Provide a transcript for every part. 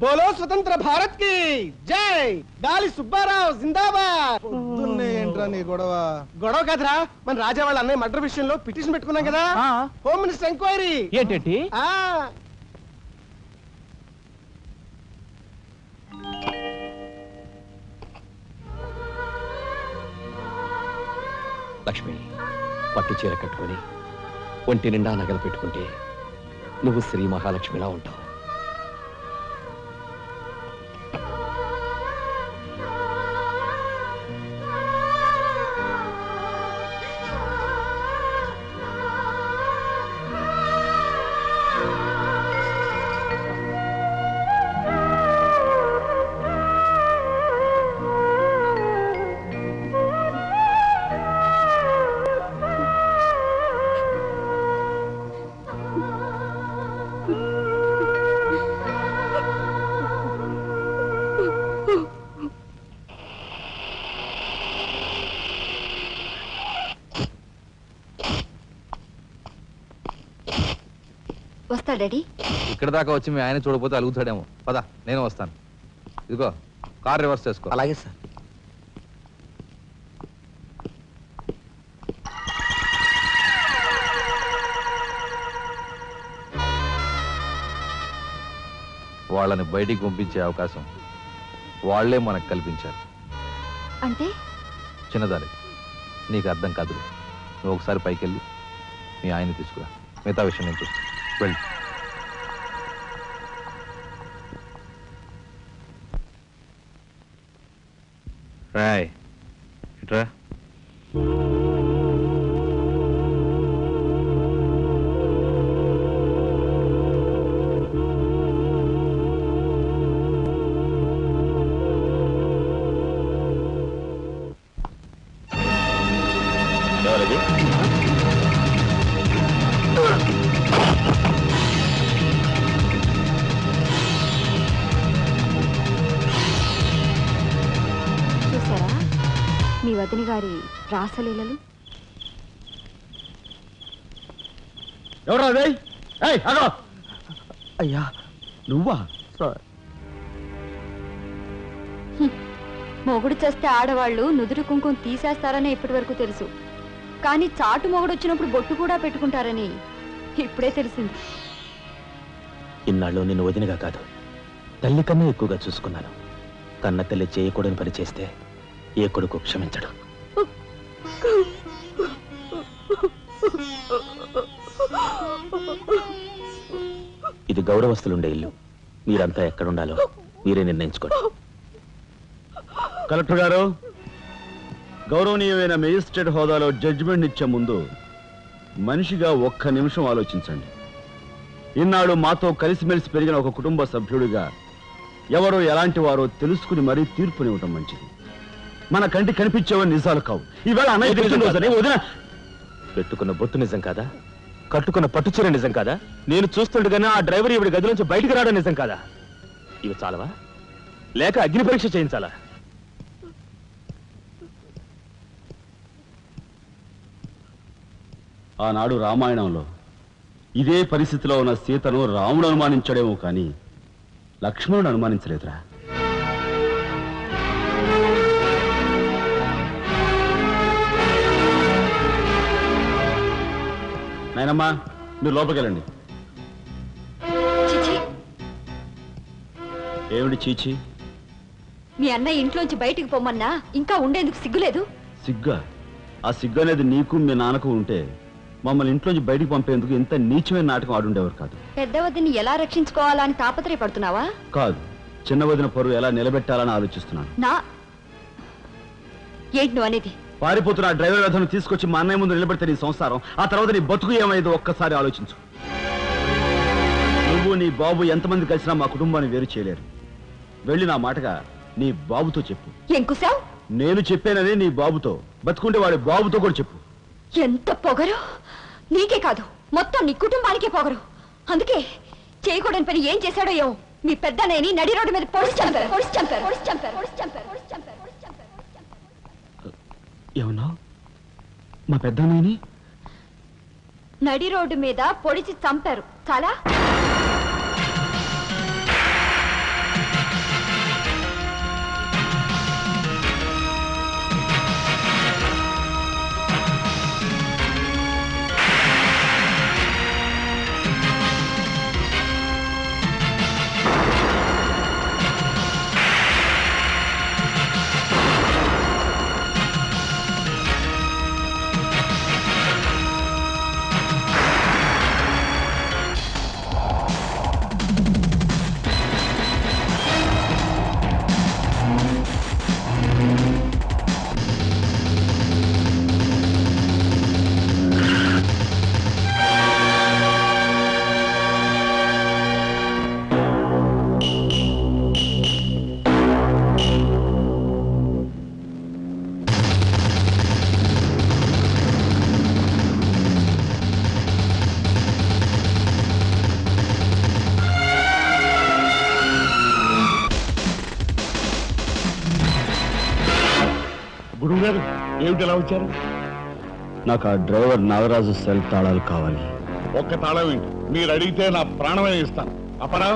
బోలో స్వతంత్ర భారత్ కి జై. గాలి సుబ్బారావు జిందాబాద్. ఏంట్రా నీ గొడవ? గొడవ కదరా, మన రాజా వాళ్ళ అన్నయ్య మర్డర్ విషయంలో పిటిషన్ పెట్టుకున్నాం కదా, హోమ్ మినిస్టర్ ఎంక్వైరీ. ఏంటి? లక్ష్మి, పట్టు చీర కట్టుకొని ఒంటి నిండా నగలు పెట్టుకుంటే నువ్వు శ్రీ మహాలక్ష్మిలా ఉంటావు. వస్తా డాడీ. ఇక్కడ దాకా వచ్చి మీ ఆయన చూడకపోతే అలుగుతాడేమో. పద, నేను వస్తాను. ఇదిగో కార్ రివర్స్ చేసుకో. అలాగే సార్. వాళ్ళని బయటికి పంపించే అవకాశం వాళ్లే మనకు కల్పించారు. అంటే చిన్నదారి, నీకు అర్థం కాదు. నువ్వు ఒకసారి పైకి వెళ్ళి మీ ఆయన్ని తీసుకురా. మిగతా విషయం నేను చూస్తాను. వెళ్ళి రాయ్ ఇట్రా. ఎవరది? చూసారా మీ వదిన గారి రాసలీలలు? ఎవరా అదే? అయ్యా నువ్వా? మొగుడు చేస్తే ఆడవాళ్ళు నుదురు కుంకుమ తీసేస్తారని ఇప్పటి వరకు తెలుసు, కానీ చాటు మొగుడు వచ్చినప్పుడు బొట్టు కూడా పెట్టుకుంటారని ఇప్పుడే తెలిసింది. ఇన్నాళ్ళు నిన్ను వదినగా కాదు, తల్లి కన్నా ఎక్కువగా చూసుకున్నాను. కన్న తల్లి చేయకూడని పని చేస్తే ఏ కొడుకు క్షమించడు. ఇది గౌరవస్తులుండే ఇల్లు. మీరంతా ఎక్కడుండాలో మీరే నిర్ణయించుకోండి. కలెక్టర్ గారు, గౌరవనీయమైన మేజిస్ట్రేట్ హోదాలో జడ్జిమెంట్ ఇచ్చే ముందు మనిషిగా ఒక్క నిమిషం ఆలోచించండి. ఇన్నాడు మాతో కలిసిమెలిసి పెరిగిన ఒక కుటుంబ సభ్యుడిగా ఎవరో ఎలాంటి వారో తెలుసుకుని మరీ తీర్పునివ్వటం మంచిది. మన కంటి కనిపించేవని నిజాలు కావు. ఈవేళ అన్నయ్య వదిన పెట్టుకున్న బొట్టు నిజం కాదా? కట్టుకున్న పట్టుచీర నిజం కాదా? నేను చూస్తుండగానే ఆ డ్రైవర్ ఇవిడి గది నుంచి బయటకు రావడం నిజం కాదా? ఇవి చాలవా, లేక అగ్ని పరీక్ష చేయించాలా? ఆనాడు రామాయణంలో ఇదే పరిస్థితిలో ఉన్న సీతను రాముడు అనుమానించడేమో కానీ లక్ష్మణుడు అనుమానించలేదురా. నాయనమ్మా, మీరు లోపలికి వెళ్ళండి. ఏమిటి చీచి? మీ అన్నయ్య ఇంట్లోంచి బయటికి పొమ్మన్నా ఇంకా ఉండేందుకు సిగ్గులేదు? సిగ్గా? ఆ సిగ్గు అనేది నీకు మీ నాన్నకు ఉంటే మమ్మల్ని ఇంట్లోంచి బయటికి పంపేందుకు ఇంత నీచమైన నాటకం ఆడుండేవారు కాదు. పెద్ద వదిని ఎలా రక్షించుకోవాలా అని తాపత్రయపడుతున్నావా? కాదు, చిన్న వదిన పరువు ఎలా నిలబెట్టాలని ఆలోచిస్తున్నాను. ఏంటి నువ్వు అనేది? పారిపోతున్న డ్రైవర్ వ్యధను తీసుకొచ్చి మా అన్నయ్య ముందు నిలబెడితే నీ సంసారం, ఆ తర్వాత నీ బతుకు ఏమైందో ఒక్కసారి ఆలోచించు. నువ్వు నీ బాబు ఎంతమంది కలిసినా మా కుటుంబాన్ని వేరు చేయలేరు. వెళ్ళి నా మాటగా నీ బాబుతో చెప్పు. ఏం కుసావ్? నేను చెప్పానని నీ బాబుతో, బతుకుంటే వాడి బాబుతో కూడా చెప్పు. ఎంత పొగరు! నీకే కాదు, మొత్తం నీ కుటుంబానికే పొగరు. అందుకే చేయకూడని పని ఏం చేశాడో ఏమో మీ పెద్దనేని నడి రోడ్డు మీద పొడిచి చంపారు. ఏమన్నా? మా పెద్దనేని నడి రోడ్డు మీద పొడిచి చంపారు. చాలా గారు ఏమిటి ఎలా వచ్చారు? నాకు ఆ డ్రైవర్ నాగరాజు సెల్ తాళాలు కావాలి. ఒక్క తాళం ఏంటి, మీరు అడిగితే నా ప్రాణమే ఇస్తాను. అపరా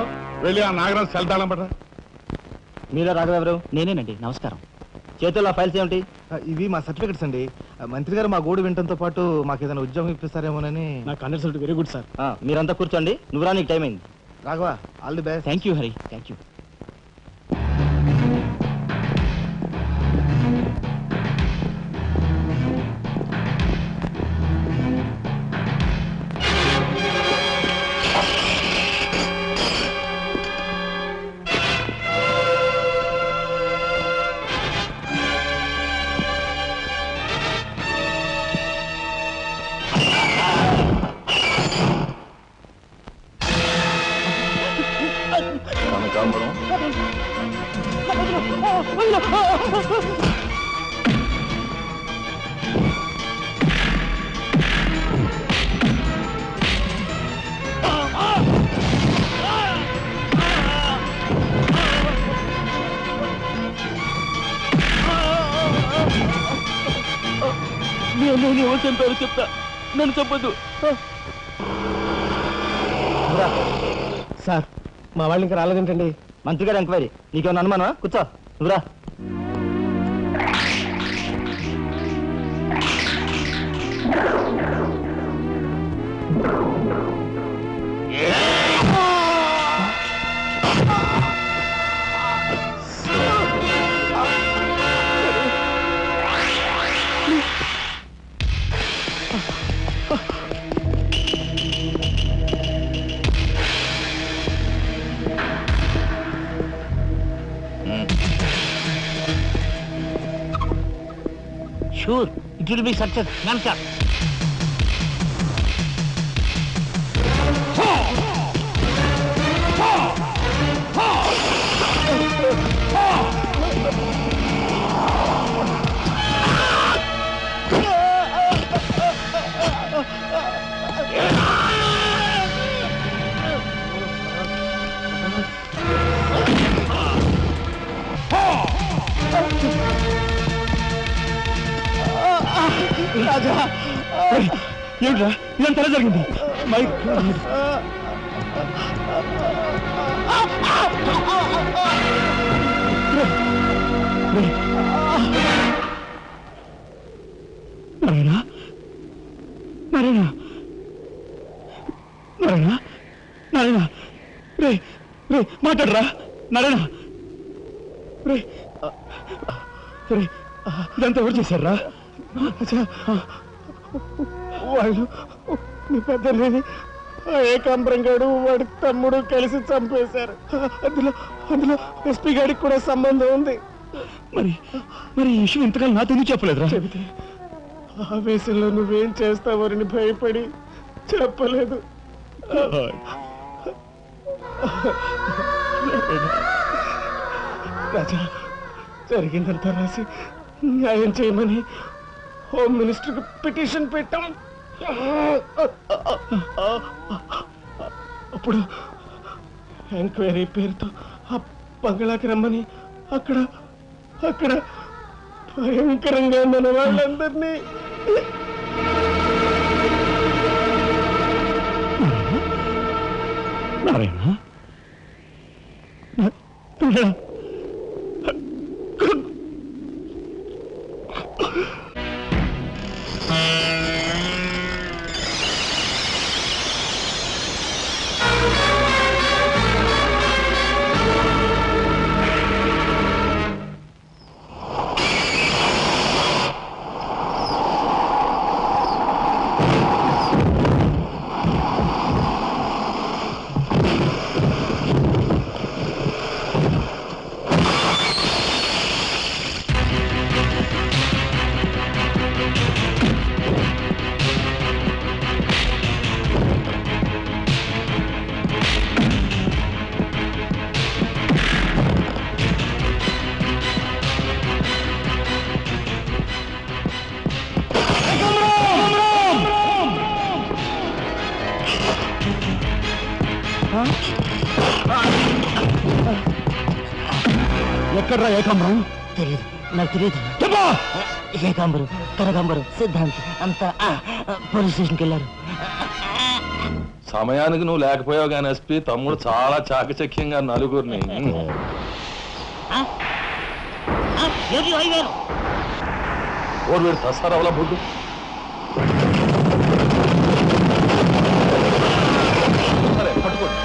వెళ్ళి ఆ నాగరాజు సెల్ తాళం పడరా. మీరా రాఘవెవరు? నేనేనండి. నమస్కారం. చేతుల్లో ఫైల్స్ ఏమిటి? ఇవి మా సర్టిఫికెట్స్ అండి. మంత్రి గారు మా గోడు వినటంతో పాటు మాకు ఏదైనా ఉద్యోగం ఇప్పిస్తారేమోనని. నా కన్సల్ట్ వెరీ గుడ్ సార్. మీరంతా కూర్చోండి. నువ్వు రా, నీకు టైం అయింది. Raghava, all the best. Thank you Hari, thank you. నేను ఎవరు చంపారో చెప్తా, నన్ను చెప్పొద్దు. సార్, మా వాళ్ళు ఇంకా రాలేదేంటండి? మంత్రి గారు ఎంక్వైరీ. నీకేమన్నా అనుమానమా? కూర్చో, నువ్వురా. Sure, it will be success. Answer. రాజా, ఏమిట్రా ఇదంతా ఎలా జరిగింది? నారాయణ, నారాయణ, నారాయణ, నారాయణ, రే రే మాట్లాడరా నారాయణ, రే రే ఇదంతా ఎవరు చేశారా? వాళ్ళు మీ పెద్దలేని ఏకాంబరం గారు వాడి తమ్ముడు కలిసి చంపేశారు. అందులో అందులో ఎస్పీ గారికి కూడా సంబంధం ఉంది. మరి మరి ఈ విషయం ఇంతకాలం నాతో ఎందుకు చెప్పలేదురా? చెబితే ఆవేశంలో నువ్వేం చేస్తావని భయపడి చెప్పలేదు. రాజా, జరిగిందంతా రాసి న్యాయం చేయమని హోమ్ మినిస్టర్కి పిటిషన్ పెట్టాం. అప్పుడు ఎంక్వైరీ పేరుతో ఆ బంగ్లాకి రమ్మని అక్కడ అక్కడ భయంకరంగా మన వాళ్ళందరినీ నారాయణ, ఎక్కడ్రా ఏకాంబరం? తెలియదు. నాకు తెలియదు. ఏకాంబరు, కనకాంబరు, సిద్ధాంత్ అంతా పోలీస్ స్టేషన్కి వెళ్ళారు. సమయానికి నువ్వు లేకపోయావు కానీ ఎస్పీ తమ్ముడు చాలా చాకచక్యంగా నలుగురిని ఓరు వీడు తస్తారవలా బొడ్డు సరే పట్టుకోండి.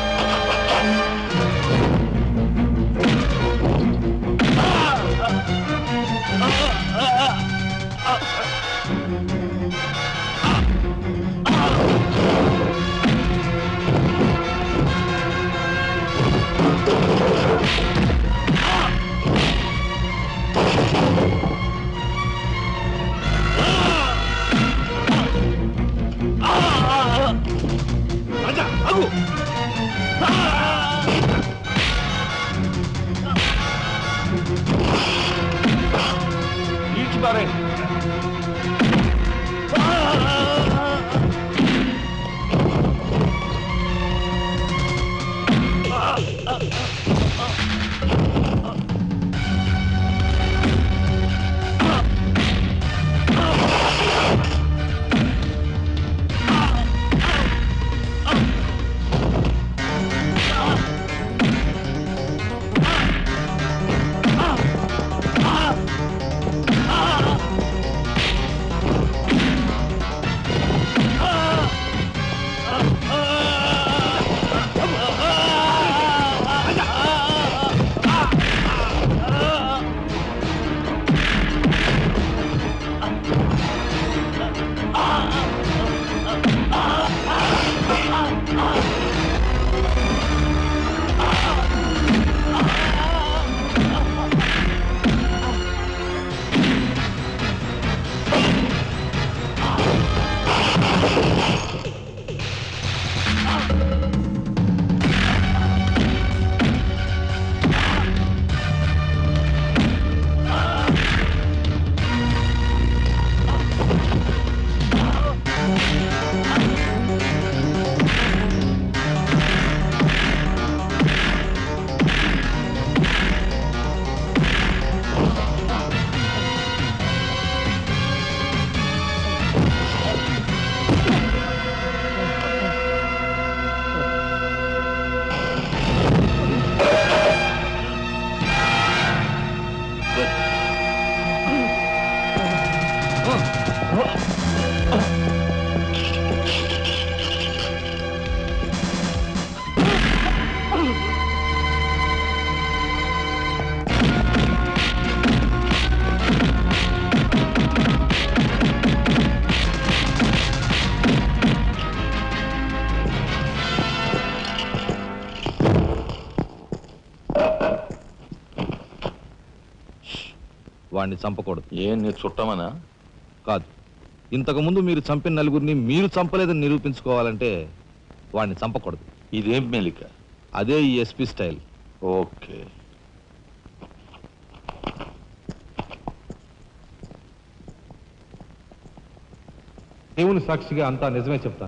వాడిని చంపకూడదు. ఏం నీ చుట్టమనా? కాదు, ఇంతకుముందు మీరు చంపిన నలుగురిని మీరు చంపలేదని నిరూపించుకోవాలంటే వాడిని చంపకూడదు. ఇదేం మెలిక? అదే ఈ ఎస్పీ స్టైల్. ఓకే. దేవుని సాక్షిగా అంతా నిజమే చెప్తాను.